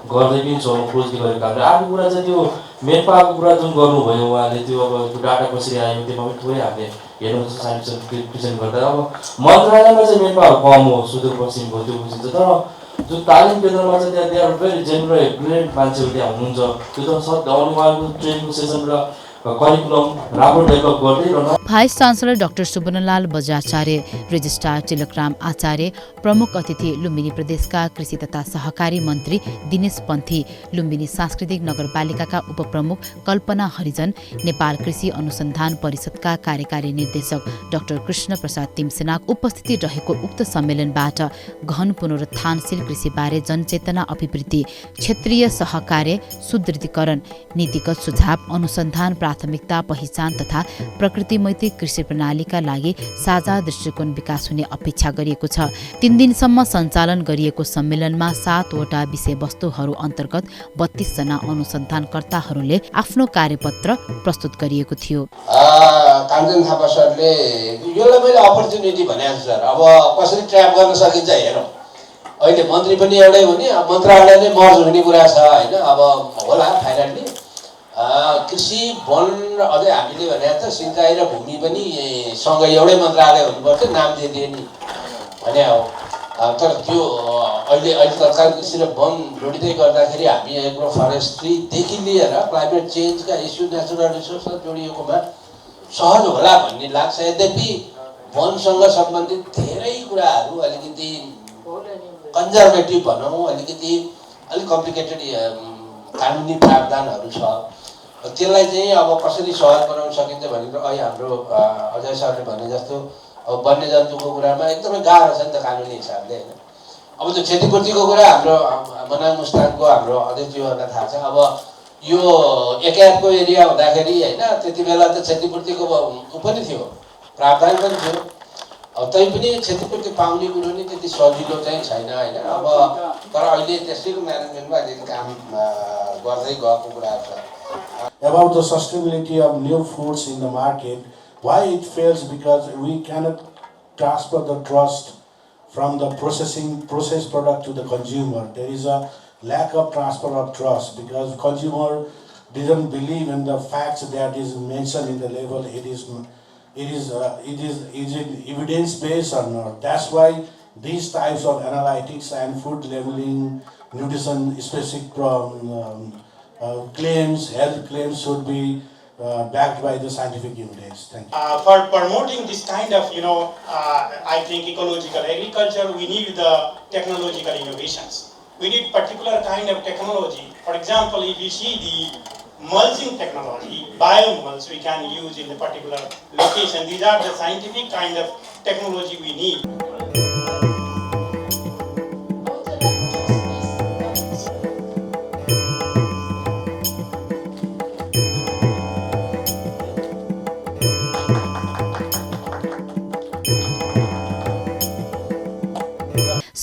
गर्दै पनि छौँ, खोज्दै गरेको काम। र अर्को कुरा चाहिँ त्यो मेन पावरको कुरा जुन गर्नुभयो उहाँले, त्यो अब त्यो डाटा कसरी आयो त्यसमा पनि थोरै हामीले हेर्नु साइन्टिस्ट प्रेजेन्ट गर्दा अब मन्त्रालयमा चाहिँ मेन पावर कम हो, सुदूरपश्चिमको त्यो बुझिन्छ, तर जुन तालिम केन्द्रमा चाहिँ त्यहाँ त्यहाँ भेरी जेन्युन ब्रिलियन्ट मान्छेहरू त्यहाँ हुनुहुन्छ, त्यो त उहाँको ट्रेनिङ सेसन र करिकुलम राम्रो डेभलप गर्दै रहन। Vice chancellor doctor Subarnalal Bajracharya, registrar Tilakram Acharya, प्रमुख अतिथि लुम्बिनी प्रदेशका कृषि तथा सहकारी मन्त्री दिनेश पन्थी, लुम्बिनी सांस्कृतिक नगरपालिकाका उपप्रमुख कल्पना हरिजन, नेपाल कृषि अनुसन्धान परिषदका कार्यकारी निर्देशक डाक्टर कृष्ण प्रसाद तिमसेनाको उपस्थिति रहेको उक्त सम्मेलनबाट गहन पुनरुत्थानशील कृषिबारे जनचेतना अभिवृद्धि, क्षेत्रीय सहकार्य सुदृढीकरण, नीतिगत सुझाव, अनुसन्धान प्राथमिकता पहिचान तथा प्रकृति मैत्री कृषि प्रणालीका लागि साझा दृष्टिकोण विकास हुने अपेक्षा गरिएको छ। 3 दिनसम्म सञ्चालन गरिएको सम्मेलनमा 7 वटा विषयवस्तुहरू अन्तर्गत 32 जना अनुसन्धानकर्ताहरूले आफ्नो कार्यपत्र प्रस्तुत गरिएको थियो। काञ्चन थापा सरले योलाई मैले अपर्च्युनिटी भनेको छु सर, अब कसरी ट्र्याप गर्न सकिन्छ हेरौँ। अहिले मन्त्री पनि एउटै हुने, मन्त्रालय नै मर्ज हुने कुरा छ होइन, अब होला फाइनल्ली कृषि वन र अझै हामीले भनेको त सिँचाइ र भूमि पनि सँगै एउटै मन्त्रालय हुनुपर्छ, नाम दिए नि भने हो। तर त्यो अहिले तत्काल कृषि र वन जोडिँदै गर्दाखेरि हामी एग्रो फरेस्ट्रीदेखि लिएर क्लाइमेट चेन्जका इस्यु, नेचुरल रिसोर्ससँग जोडिएकोमा सहज होला भन्ने लाग्छ। यद्यपि वनसँग सम्बन्धित धेरै कुराहरू अलिकति कन्जर्भेटिभ भनौँ, अलिक कम्प्लिकेटेड कानुनी प्रावधानहरू छ। त्यसलाई चाहिँ अब कसरी सहज बनाउन सकिन्छ भने अहिले हाम्रो अजय सरले भने जस्तो अब वन्यजन्तुको कुरामा एकदमै गाह्रो छ नि त कानुनी हिसाबले होइन। अब त्यो क्षतिपूर्तिको कुरा हाम्रो मनाङ मुस्ताङको हाम्रो अध्यक्षज्यूहरूलाई थाहा छ। अब यो एकाएपको एरिया हुँदाखेरि होइन त्यति बेला त क्षतिपूर्तिको ऊ पनि थियो, प्रावधान पनि थियो, तैपनि क्षतिपूर्ति पाउने कुरो नि त्यति सजिलो चाहिँ छैन होइन। अब तर अहिले त्यसैको म्यानेजमेन्टमा अलिकति काम गर्दै गएको कुरा छ। About the sustainability of new foods in the market, why it fails? Because we cannot transfer the trust from the processed product to the consumer. There is a lack of transfer of trust because consumer doesn't believe in the facts that is mentioned in the label. Is it evidence based or not? That's why these types of analytics and food labeling, nutrition specific claims, health claims should be backed by the scientific evidence. Thank you. For promoting this kind of, I think ecological agriculture, we need the technological innovations. We need particular kind of technology. For example, if you see the mulching technology, biomulch we can use in the particular location. These are the scientific kind of technology we need.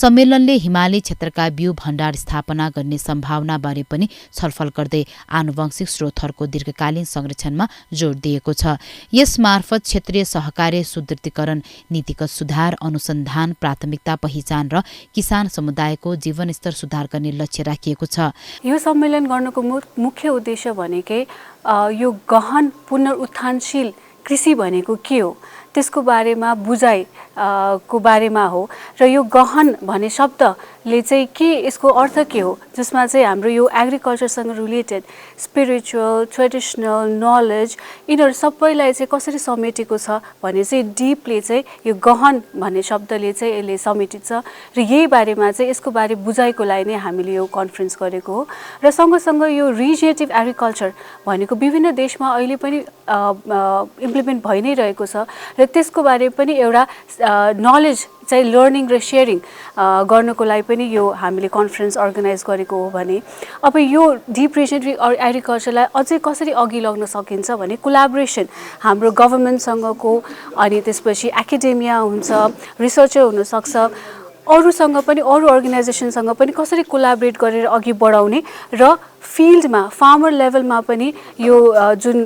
सम्मेलनले हिमाली क्षेत्रका बिउ भण्डार स्थापना गर्ने सम्भावनाबारे पनि छलफल गर्दै आनुवंशिक स्रोतहरूको दीर्घकालीन संरक्षणमा जोड दिएको छ। यसमार्फत क्षेत्रीय सहकार्य सुदृढीकरण, नीतिगत सुधार, अनुसन्धान, प्राथमिकता पहिचान र किसान समुदायको जीवनस्तर सुधार गर्ने लक्ष्य राखिएको छ। यो सम्मेलन गर्नको मुख्य उद्देश्य भनेकै यो गहन पुनरुत्थानशील कृषि भनेको के हो त्यसको बारेमा बुझाइ को बारेमा हो र यो गहन भन्ने शब्दले चाहिँ के यसको अर्थ के हो जसमा चाहिँ हाम्रो यो एग्रिकल्चरसँग रिलेटेड स्पिरिचुअल ट्रेडिसनल नलेज यिनीहरू सबैलाई चाहिँ कसरी समेटेको छ भने चाहिँ डिपले चाहिँ यो गहन भन्ने शब्दले चाहिँ यसले समेटिन्छ र यही बारेमा चाहिँ यसको बारे बुझाइको लागि नै हामीले यो कन्फरेन्स गरेको हो र सँगसँगै यो रिजेनेरेटिभ एग्रिकल्चर भनेको विभिन्न देशमा अहिले पनि इम्प्लिमेन्ट भइ नै रहेको छ र त्यसको बारे पनि एउटा नलेज चाहिँ लर्निङ र सेयरिङ गर्नको लागि पनि यो हामीले कन्फरेन्स अर्गनाइज गरेको हो भने अब यो डिप रिजेनेरेटिभ एग्रिकल्चरलाई अझै कसरी अघि लग्न सकिन्छ भने कोलाबोरेसन हाम्रो गभर्नमेन्टसँगको अनि त्यसपछि एकाडेमिया हुन्छ रिसर्चर हुनसक्छ अरूसँग पनि अरू अर्गनाइजेसनसँग पनि कसरी कोलाबोरेट गरेर अघि बढाउने र फिल्डमा फार्मर लेभलमा पनि यो जुन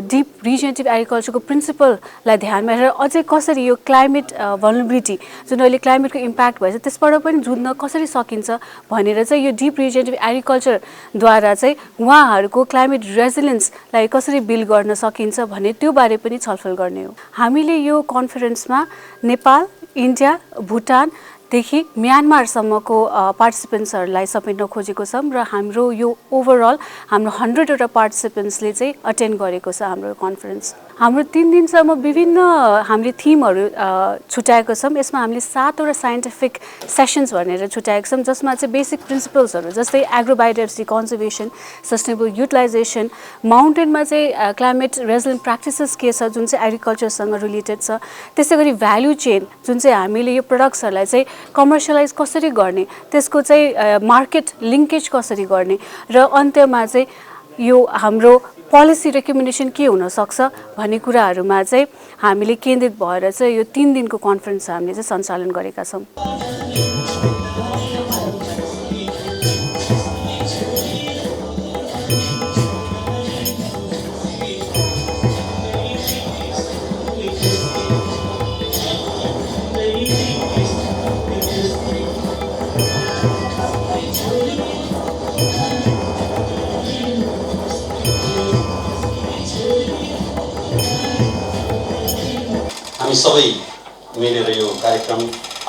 डिप रिजेनेरेटिभ एग्रिकल्चरको प्रिन्सिपललाई ध्यानमा राखेर अझै कसरी यो क्लाइमेट भल्नरेबिलिटी जुन अहिले क्लाइमेटको इम्प्याक्ट भएछ त्यसबाट पनि जुझ्न कसरी सकिन्छ भनेर चाहिँ यो डिप रिजेनेरेटिभ एग्रिकल्चरद्वारा चाहिँ उहाँहरूको क्लाइमेट रेजिलियन्सलाई कसरी बिल्ड गर्न सकिन्छ भन्ने त्यो बारे पनि छलफल गर्ने हो। हामीले यो कन्फरेन्समा नेपाल, इन्डिया, भुटान देखि म्यानमारसम्मको पार्टिसिपेन्ट्सहरूलाई समेट्न खोजेको छौँ र हाम्रो यो ओभरअल हाम्रो 100वटा पार्टिसिपेन्ट्सले चाहिँ अटेन्ड गरेको छ हाम्रो कन्फरेन्स। हाम्रो 3 दिनसम्म विभिन्न हामीले थिमहरू छुट्याएको छौँ। यसमा हामीले 7वटा साइन्टिफिक सेसन्स भनेर छुट्याएको छौँ जसमा चाहिँ बेसिक प्रिन्सिपल्सहरू जस्तै एग्रोबायोडाइभर्सिटी कन्जर्भेसन, सस्टेनेबल युटिलाइजेसन, माउन्टेनमा चाहिँ क्लाइमेट रेजिलियन्ट प्र्याक्टिसेस के छ जुन चाहिँ एग्रिकल्चरसँग रिलेटेड छ, त्यसै गरी भ्याल्यु चेन जुन चाहिँ हामीले यो प्रडक्ट्सहरूलाई चाहिँ कमर्सियलाइज कसरी गर्ने, त्यसको चाहिँ मार्केट लिङ्केज कसरी गर्ने र अन्त्यमा चाहिँ यो हाम्रो पोलिसी रेकमेन्डेसन के हुनसक्छ भन्ने कुराहरूमा चाहिँ हामीले केन्द्रित भएर चाहिँ यो 3 दिनको कन्फरेन्स हामीले चाहिँ सञ्चालन गरेका छौँ। हामी सबै मिलेर यो कार्यक्रम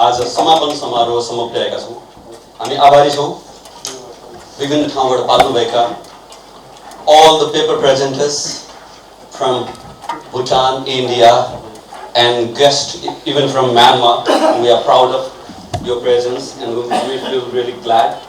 आज समापन समारोहसम्म पुर्याएका छौँ। हामी आभारी छौँ विभिन्न ठाउँबाट पाल्नुभएका all the paper presenters from Bhutan, India and guests even from Myanmar. We are proud of your presence and we feel really glad.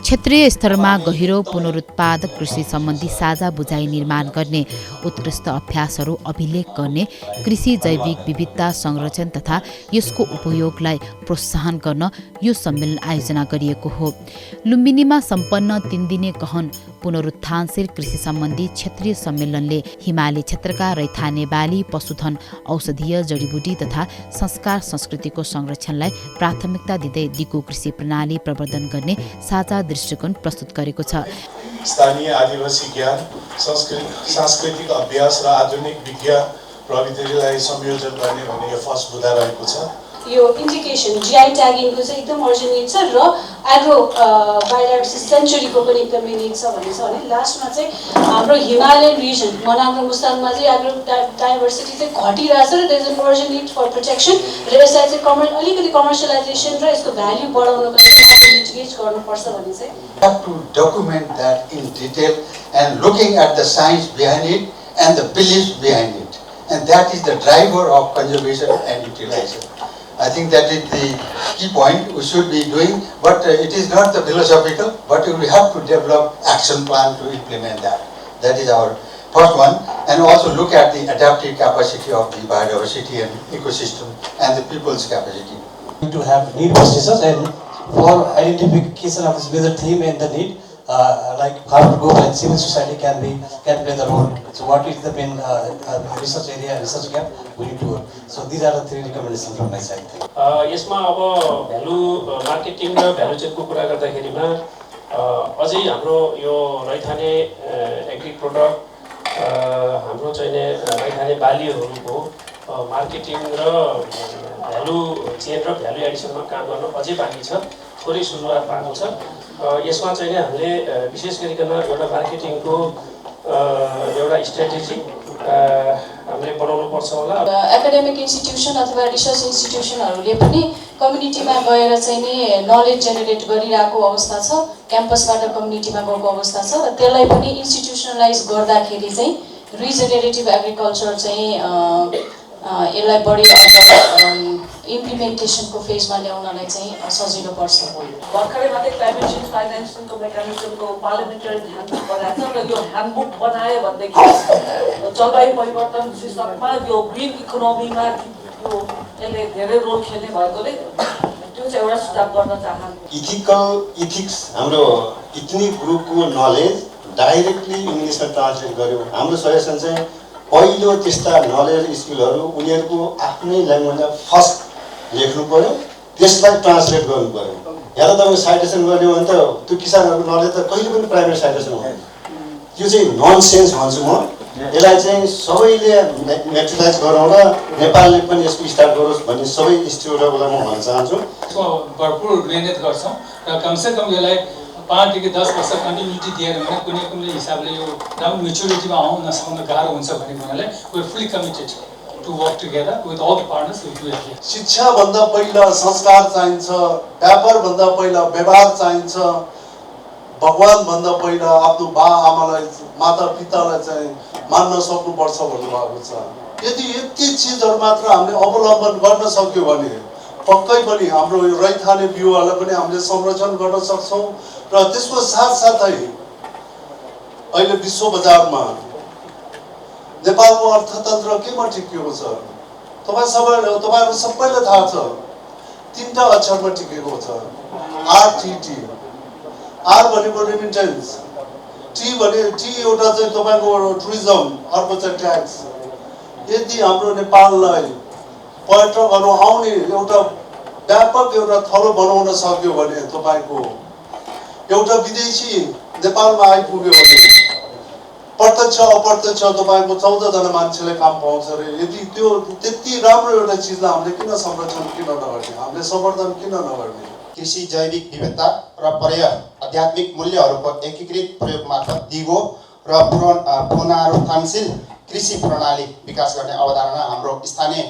क्षेत्रीय स्तरमा गहिरो पुनरुत्पादक कृषि सम्बन्धी साझा बुझाइ निर्माण गर्ने, उत्कृष्ट अभ्यासहरू अभिलेख गर्ने, कृषि जैविक विविधता संरक्षण तथा यसको उपयोगलाई प्रोत्साहन गर्न यो सम्मेलन आयोजना गरिएको हो। लुम्बिनीमा सम्पन्न 3 दिने गहन पुनरुत्थानशील कृषि सम्बन्धी क्षेत्रीय सम्मेलनले हिमाली क्षेत्रका रैथाने बाली, पशुधन, औषधीय जडीबुटी तथा संस्कार संस्कृतिको संरक्षणलाई प्राथमिकता दिँदै दिगो कृषि प्रणाली प्रवर्धन गर्ने साझा दृष्टिकोण प्रस्तुत गरेको छ। स्थानीय आदिवासी ज्ञान, सांस्कृतिक अभ्यास र आधुनिक विज्ञान प्रविधिलाई संयोजन गर्ने भन्ने यो फर्स्ट बुँदा रहेको छ यो इन्डिकेसन GI ट्यागिङको चाहिँ एकदम अर्जेन्ट निड छ र एग्रो बायोडाइभर्सिटी सेन्चुरीको पनि एकदमै निड छ भन्ने छ भने लास्टमा चाहिँ हाम्रो हिमालयन रिजन मनाङ र मुस्ताङमा चाहिँ एग्रो डाइभर्सिटी चाहिँ घटिरहेछ र there is an urgent need for protection र यसलाई चाहिँ अलिकति कमर्सियलाइजेसन र यसको भ्याल्यु बढाउनको लागि हामीले इन्टिग्रेट गर्नुपर्छ भन्ने चाहिँ have to document that in detail and looking at the science behind it and the beliefs behind it, and that is the driver of conservation and utilization. I think that is the key point we should be doing, but it is not the philosophical, but we have to develop action plan to implement that. That is our first one, and also look at the adaptive capacity of the biodiversity and ecosystem and the people's capacity. To have need practices and for identification of this major theme and the need, like farmer group and civil society can play the role. So what is the main research area, research gap we need to work. So these are the 3 recommendations from my side. यसमा अब value marketing र value चेनको कुरा गर्दाखेरिमा अझै हाम्रो यो रैथाने agree product हाम्रो चाहिँ रैथाने बालीहरूको मार्केटिङ र भ्यालु चेन र भ्यालु एडिसनमा काम गर्न अझै बाँकी छ, थोरै सुरुवात भएको छ। यसमा चाहिँ हामीले विशेष गरिकन एउटा मार्केटिङको एउटा स्ट्र्याटेजी हामीले बनाउनु पर्छ होला। एकाडेमिक इन्स्टिट्युसन अथवा रिसर्च इन्स्टिट्युसनहरूले पनि कम्युनिटीमा गएर चाहिँ नि नलेज जेनेरेट गरिरहेको अवस्था छ, क्याम्पसबाट कम्युनिटीमा गएको अवस्था छ र त्यसलाई पनि इन्स्टिट्युसनलाइज गर्दाखेरि चाहिँ रिजेनेरेटिभ एग्रिकल्चर चाहिँ यसलाई बढी इम्प्लिमेन्टेसनको फेजमा ल्याउनलाई चाहिँ सजिलो पर्छ। भर्खरै मात्रै क्लाइमेट चेन्ज फाइनेन्सिङको मेकानिजमको पार्लियामेन्टरी ह्यान्डबुक बनाएको छ र यो ह्यान्डबुक बनायो भनेदेखि जलवायु परिवर्तन सिस्टममा यो ग्रिन इकोनोमीमा यो यसले धेरै रोल खेल्ने भएकोले त्यो चाहिँ एउटा सुझाव गर्न चाहन्छु। इथिक्स हाम्रो इथनिक ग्रुपको नलेज डाइरेक्टली इङ्ग्लिसमा ट्रान्सलेट गर्यो। हाम्रो सजेसन चाहिँ पहिलो त्यस्ता नलेज स्किलहरू उनीहरूको आफ्नै ल्याङ्ग्वेजमा फर्स्ट लेख्नु पर्यो, त्यसलाई ट्रान्सलेट गर्नु पर्यो। यहाँ त तपाईँ साइटेसन गर्ने हो भने त त्यो किसानहरूको नलेज त कहिले पनि प्राइमेरी साइटेसन हुँदैन। त्यो चाहिँ ननसेन्स भन्छु म। यसलाई चाहिँ सबैले मेट्रिलाइज गरौँ र नेपालले पनि यसको स्टार्ट गरोस् भन्ने सबै इन्स्टिट्युटहरूलाई म भन्न चाहन्छु। भरपुर मिहिनेत गर्छौँ र कमसेकम यसलाई 5 देखि 10 वर्ष कन्टिन्युटी दिएर भने कुनै हिसाबले यो राम्रो मेच्युरिटीमा आउन नसक्न गाह्रो हुन्छ भन्ने हुनाले we are fully committed to work together with all the partners we do it. शिक्षा भन्दा पहिला संस्कार चाहिन्छ, व्यापार भन्दा पहिला व्यवहार चाहिन्छ, भगवान भन्दा पहिला आफ्नो बा आमालाई माता पितालाई चाहिँ मान्न सक्नुपर्छ भन्नुभएको छ। यति चिजहरू मात्र हामीले अवलम्बन गर्न सक्यो भने पक्कै पनि हाम्रो यो रैथाने बिउहरूलाई पनि हामीले संरक्षण गर्न सक्छौँ र त्यसको साथसाथै अहिले विश्व बजारमा नेपालको अर्थतन्त्र केमा टिकेको छ तपाईँहरू सबैलाई थाहा छ। 3टा अक्षरमा टिकेको छ, RTT। R भनेको रेमिटेन्स, टी एउटा चाहिँ तपाईँको टुरिज्म, अर्को चाहिँ ट्याक्स। यदि हाम्रो नेपाललाई पर्यटकहरू आउने एउटा व्यापक एउटा थलो बनाउन सक्यो भने तपाईँको एउटा विदेशी नेपालमा आइपुग्यो भने प्रत्यक्ष अप्रत्यक्ष तपाईँको 14 जना मान्छेले काम पाउँछ अरे। यदि त्यो त्यति राम्रो एउटा चिजलाई हामीले किन संरक्षण किन नगर्ने, हामीले सम्वर्धन किन नगर्ने? कृषि जैविक विविधता र आध्यात्मिक मूल्यहरूको एकीकृत प्रयोग मार्फत दिगो र पुनरुत्थानशील कृषि प्रणाली विकास गर्ने अवधारणा हाम्रो स्थानीय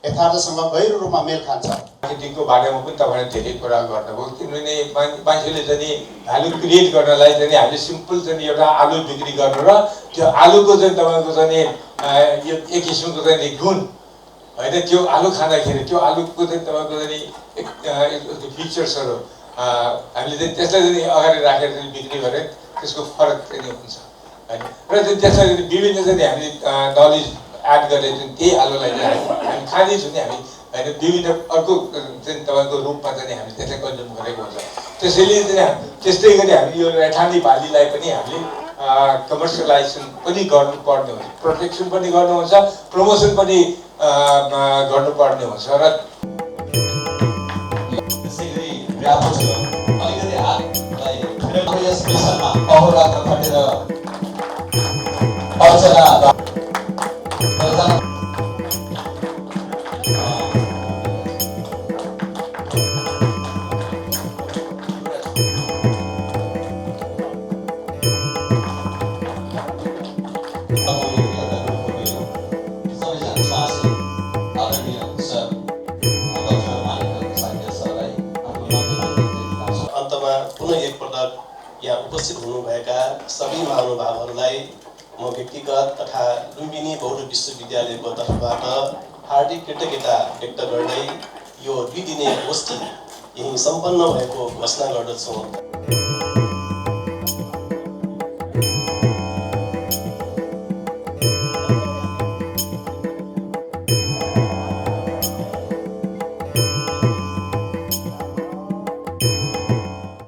यथार्थसँग गहिरो रूपमा मेल खान्छ। मार्केटिङको बारेमा पनि तपाईँले धेरै कुरा गर्नुभयो, किनभने मान्छेले चाहिँ भ्यालु क्रिएट गर्नलाई चाहिँ हामीले सिम्पल चाहिँ एउटा आलु बिक्री गर्नु र त्यो आलुको चाहिँ तपाईँको चाहिँ यो एक किसिमको चाहिँ गुण होइन, त्यो आलु खाँदाखेरि त्यो आलुको चाहिँ तपाईँको चाहिँ फिचर्सहरू हामीले चाहिँ त्यसलाई चाहिँ अगाडि राखेर चाहिँ बिक्री गरे त्यसको फरक चाहिँ हुन्छ होइन। र त्यसलाई विभिन्न चाहिँ हामीले नलेज एड गरेर चाहिँ त्यही आलुलाई चाहिँ हामी खाँदैछौँ नि हामी होइन, विभिन्न अर्को चाहिँ तपाईँको रूपमा चाहिँ हामी त्यसलाई कन्ज्युम गरेको हुन्छ। त्यसैले चाहिँ त्यस्तै गरी हामी यो रैथाने बालीलाई पनि हामीले कमर्सियलाइजेसन पनि गर्नुपर्ने हुन्छ, प्रोटेक्सन पनि गर्नुहुन्छ, प्रमोसन पनि गर्नुपर्ने हुन्छ। र त्यसै गरी व्यापक छ अलिकति हातलाई यस मिसनमा अहोरात्र खटेर अर्चना अवसरमा पुनः एकपटक यहाँ उपस्थित हुनुभएका सबै महानुभावहरूलाई म व्यक्तिगत तथा लुम्बिनी बौद्ध विश्वविद्यालयको तर्फबाट हार्दिक कृतज्ञता व्यक्त गर्दै यो 2 दिने गोष्ठी यही सम्पन्न भएको घोषणा गर्दछु।